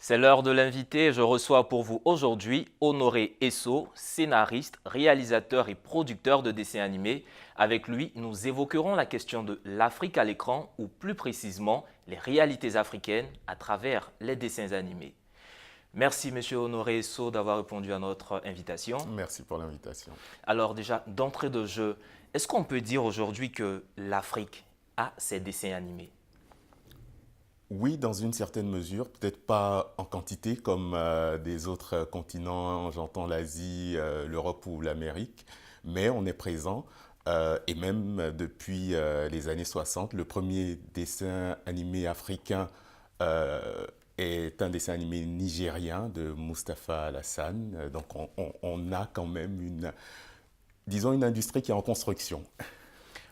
C'est l'heure de l'invité. Je reçois pour vous aujourd'hui Honoré Esso, scénariste, réalisateur et producteur de dessins animés. Avec lui, nous évoquerons la question de l'Afrique à l'écran ou plus précisément les réalités africaines à travers les dessins animés. Merci Monsieur Honoré Esso d'avoir répondu à notre invitation. Merci pour l'invitation. Alors déjà, d'entrée de jeu, est-ce qu'on peut dire aujourd'hui que l'Afrique a ses dessins animés? Oui, dans une certaine mesure, peut-être pas en quantité comme des autres continents, j'entends l'Asie, l'Europe ou l'Amérique, mais on est présent. Et même depuis les années 60, le premier dessin animé africain est un dessin animé nigérien de Mustapha Alassane. Donc on a quand même disons une industrie qui est en construction.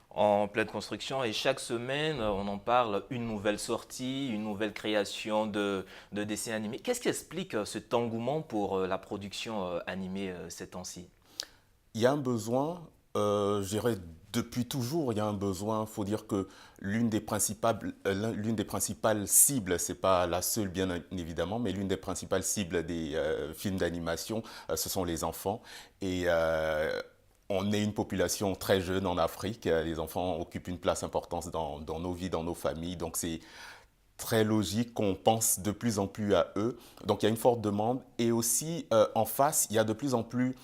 En pleine construction et chaque semaine, on en parle, une nouvelle sortie, une nouvelle création de dessins animés. Qu'est-ce qui explique cet engouement pour la production animée ces temps-ci? Il y a un besoin, je dirais depuis toujours, il y a un besoin. Il faut dire que l'une des principales cibles, c'est pas la seule bien évidemment, mais l'une des principales cibles des films d'animation, ce sont les enfants. Et on est une population très jeune en Afrique. Les enfants occupent une place importante dans nos vies, dans nos familles. Donc c'est très logique qu'on pense de plus en plus à eux. Donc il y a une forte demande. Et aussi, en face, il y a de plus en plus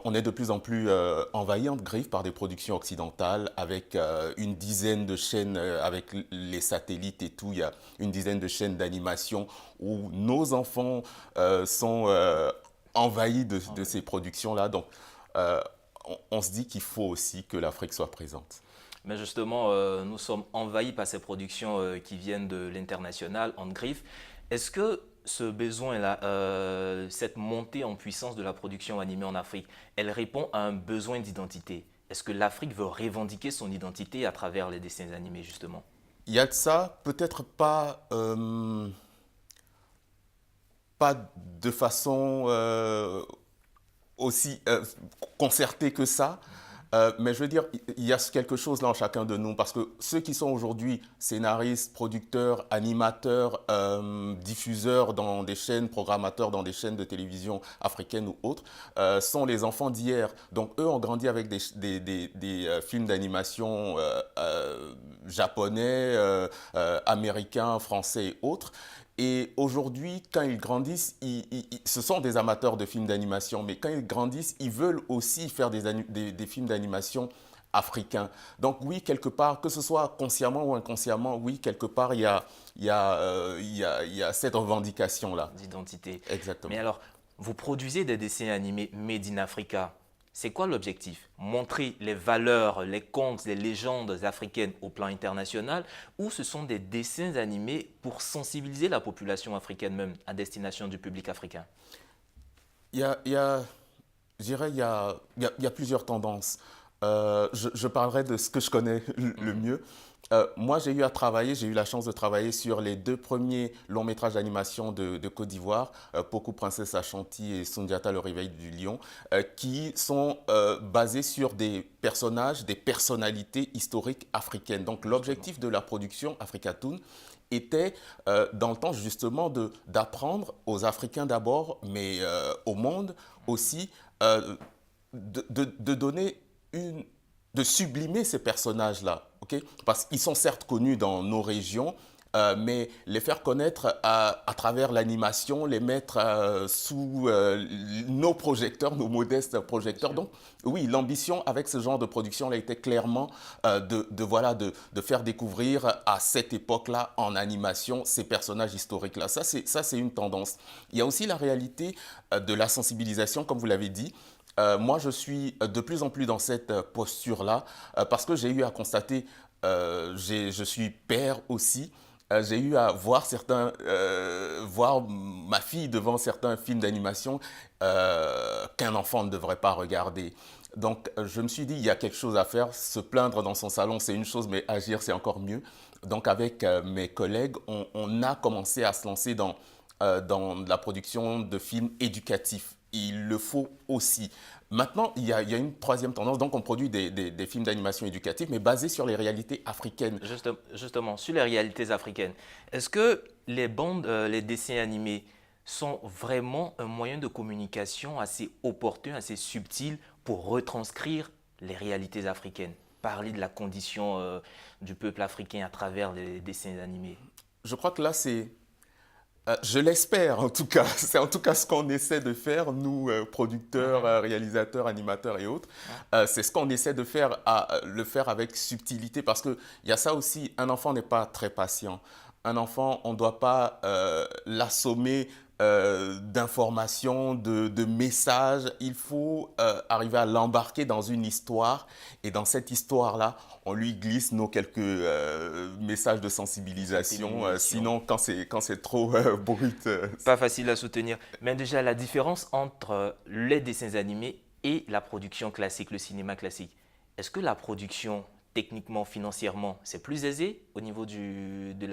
on est de plus en plus envahi en griffe par des productions occidentales avec une dizaine de chaînes, avec les satellites et tout, il y a une dizaine de chaînes d'animation où nos enfants sont envahis de ces productions-là. Donc, euh, on se dit qu'il faut aussi que l'Afrique soit présente. Mais justement, nous sommes envahis par ces productions qui viennent de l'international en griffe. Est-ce que ce besoin-là, cette montée en puissance de la production animée en Afrique, elle répond à un besoin d'identité? Est-ce que l'Afrique veut revendiquer son identité à travers les dessins animés, justement? Il y a de ça, peut-être pas de façon aussi concerté que ça. Mais je veux dire, il y a quelque chose là en chacun de nous, parce que ceux qui sont aujourd'hui scénaristes, producteurs, animateurs, diffuseurs dans des chaînes, programmateurs dans des chaînes de télévision africaines ou autres, sont les enfants d'hier. Donc eux ont grandi avec des films d'animation japonais, américains, français et autres. Et aujourd'hui, quand ils grandissent, ce sont des amateurs de films d'animation, mais quand ils grandissent, ils veulent aussi faire des films d'animation africains. Donc oui, quelque part, que ce soit consciemment ou inconsciemment, oui, quelque part, il y a cette revendication-là. D'identité. Mais Exactement. alors, vous produisez des dessins animés Made in Africa. C'est quoi l'objectif? Montrer les valeurs, les contes, les légendes africaines au plan international ou ce sont des dessins animés pour sensibiliser la population africaine même à destination du public africain? Il y a, je dirais, il y a plusieurs tendances. Je parlerai de ce que je connais le Mhm. mieux. Moi, j'ai eu la chance de travailler sur les deux premiers longs métrages d'animation de Côte d'Ivoire, Pokou Princesse Ashanti et Sundiata le réveil du lion, qui sont basés sur des personnages, des personnalités historiques africaines. Donc, Justement. l'objectif de la production Africatoon était dans le temps justement d'apprendre aux Africains d'abord, mais au monde aussi, euh, de donner une, de sublimer ces personnages-là, ok? Parce qu'ils sont certes connus dans nos régions, mais les faire connaître à travers l'animation, les mettre sous nos projecteurs, nos modestes Bien projecteurs. sûr. Donc, oui, l'ambition avec ce genre de production a été clairement voilà, de faire découvrir à cette époque-là en animation ces personnages historiques-là. Ça, c'est une tendance. Il y a aussi la réalité de la sensibilisation, comme vous l'avez dit. Moi, je suis de plus en plus dans cette posture-là parce que j'ai eu à constater, je suis père aussi, j'ai eu à voir voir ma fille devant certains films d'animation qu'un enfant ne devrait pas regarder. Donc, je me suis dit, il y a quelque chose à faire. Se plaindre dans son salon, c'est une chose, mais agir, c'est encore mieux. Donc, avec mes collègues, on a commencé à se lancer dans la production de films éducatifs. Il le faut aussi. Maintenant, il y a une troisième tendance. Donc, on produit des films d'animation éducatifs, mais basés sur les réalités africaines. Justement, sur les réalités africaines, est-ce que les bandes, les dessins animés sont vraiment un moyen de communication assez opportun, assez subtil pour retranscrire les réalités africaines, parler de la condition du peuple africain à travers les dessins animés. Je crois que là, je l'espère en tout cas. C'est en tout cas ce qu'on essaie de faire, nous, producteurs, réalisateurs, animateurs et autres. C'est ce qu'on essaie de faire, le faire avec subtilité, parce qu'il y a ça aussi, un enfant n'est pas très patient. Un enfant, on ne doit pas l'assommer d'informations, de messages. Il faut arriver à l'embarquer dans une histoire. Et dans cette histoire-là, on lui glisse nos quelques messages de sensibilisation. Sinon, quand c'est trop brut. Pas facile à soutenir. Mais déjà, la différence entre les dessins animés et la production classique, le cinéma classique. Est-ce que la production, techniquement, financièrement, c'est plus aisé au niveau de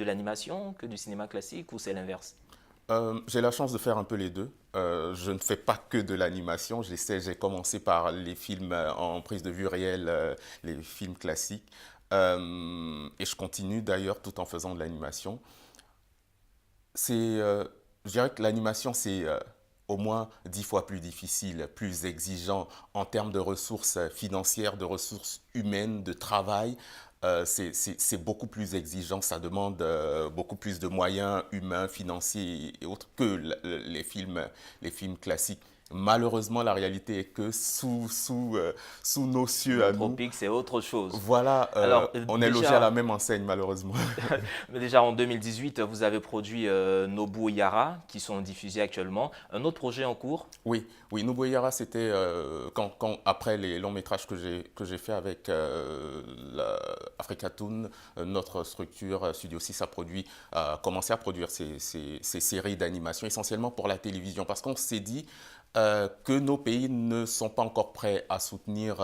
l'animation que du cinéma classique ou c'est l'inverse? J'ai la chance de faire un peu les deux. Je ne fais pas que de l'animation. J'ai commencé par les films en prise de vue réelle, les films classiques. Et je continue d'ailleurs tout en faisant de l'animation. Je dirais que l'animation, c'est au moins 10 fois plus difficile, plus exigeant en termes de ressources financières, de ressources humaines, de travail. C'est beaucoup plus exigeant, ça demande beaucoup plus de moyens humains, financiers et autres que les films classiques. Malheureusement, la réalité est que sous nos cieux Le à nous, tropique, c'est autre chose. voilà, Alors, on est logé à la même enseigne, malheureusement. mais déjà en 2018, vous avez produit Nobu et Yara, qui sont diffusés actuellement. Un autre projet en cours? Oui, oui, Nobuo Yara, c'était après les longs métrages que j'ai fait avec Africatoon, notre structure Studio 6 a commencé à produire ces séries d'animation essentiellement pour la télévision parce qu'on s'est dit que nos pays ne sont pas encore prêts à soutenir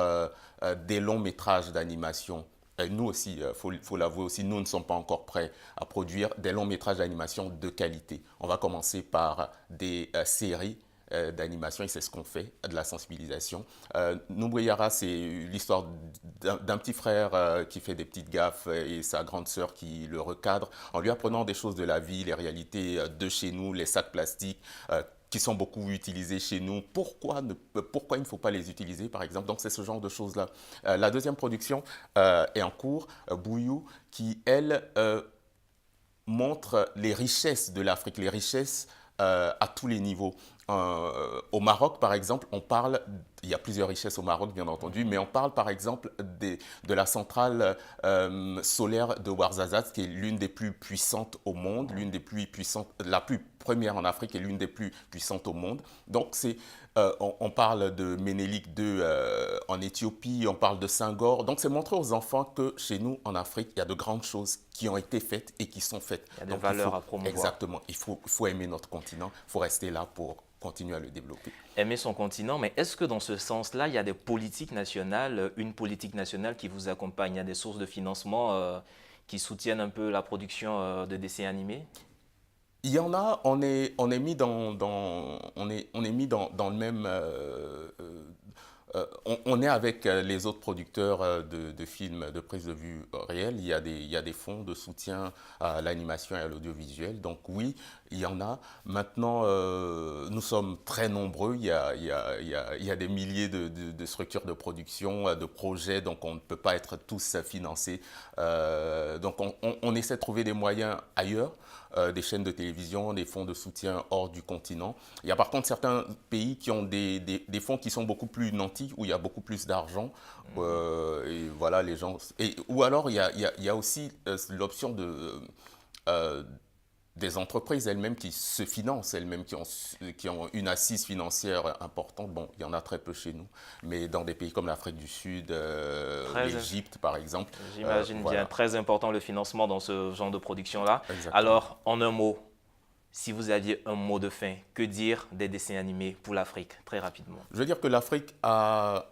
des longs métrages d'animation. Et nous aussi, il faut l'avouer aussi, nous ne sommes pas encore prêts à produire des longs métrages d'animation de qualité. On va commencer par des séries d'animation et c'est ce qu'on fait, de la sensibilisation. Nobuo Yara, c'est l'histoire d'un petit frère qui fait des petites gaffes et sa grande sœur qui le recadre en lui apprenant des choses de la vie, les réalités de chez nous, les sacs plastiques qui sont beaucoup utilisés chez nous. Pourquoi il ne faut pas les utiliser, par exemple? Donc, c'est ce genre de choses-là. La deuxième production est en cours, Bouyou, qui, elle, montre les richesses de l'Afrique, les richesses à tous les niveaux. Au Maroc, par exemple, il y a plusieurs richesses au Maroc, bien entendu, mais on parle par exemple de la centrale solaire de Ouarzazate, qui est l'une des plus puissantes au monde, l'une des plus puissantes, la plus première en Afrique et l'une des plus puissantes au monde. Donc, on parle de Ménélik II en Éthiopie, on parle de Senghor. Donc, c'est montrer aux enfants que chez nous, en Afrique, il y a de grandes choses qui ont été faites et qui sont faites. Il y a des valeurs à promouvoir. Exactement. Il faut aimer notre continent, il faut rester là pour continuer à le développer. Aimer son continent, mais est-ce que dans ce sens-là, il y a des politiques nationales, une politique nationale qui vous accompagne? Il y a des sources de financement qui soutiennent un peu la production de dessins animés? Il y en a, on est mis on est mis dans le même on est avec les autres producteurs de films de prise de vue réelle. Il y a des fonds de soutien à l'animation et à l'audiovisuel. Donc oui, il y en a. Maintenant, nous sommes très nombreux. Il y a des milliers de structures de production, de projets. Donc on ne peut pas être tous financés. Donc on essaie de trouver des moyens ailleurs. Des chaînes de télévision, des fonds de soutien hors du continent. Il y a par contre certains pays qui ont des fonds qui sont beaucoup plus nantis, où il y a beaucoup plus d'argent. Et voilà, les gens. Ou alors, il y a aussi l'option des entreprises elles-mêmes qui se financent, elles-mêmes qui ont une assise financière importante. Bon, il y en a très peu chez nous, mais dans des pays comme l'Afrique du Sud, l'Égypte par exemple. J'imagine Voilà. bien, très important le financement dans ce genre de production-là. Exactement. Alors, en un mot, si vous aviez un mot de fin, que dire des dessins animés pour l'Afrique, très rapidement? Je veux dire que l'Afrique a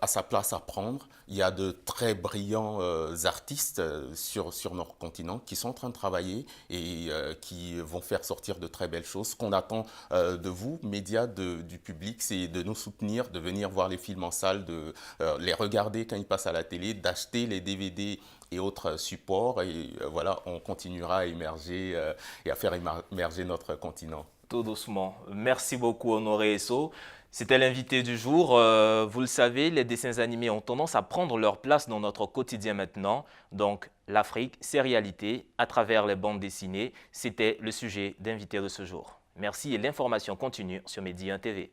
sa place à prendre. Il y a de très brillants artistes sur notre continent qui sont en train de travailler et qui vont faire sortir de très belles choses. Ce qu'on attend de vous, médias, du public, c'est de nous soutenir, de venir voir les films en salle, de les regarder quand ils passent à la télé, d'acheter les DVD et autres supports. Et voilà, on continuera à émerger et à faire émerger notre continent. Tout doucement. Merci beaucoup, Honoré Esso. C'était l'invité du jour. Vous le savez, les dessins animés ont tendance à prendre leur place dans notre quotidien maintenant. Donc, l'Afrique, ses réalités, à travers les bandes dessinées, c'était le sujet d'invité de ce jour. Merci et l'information continue sur Medi 1 TV.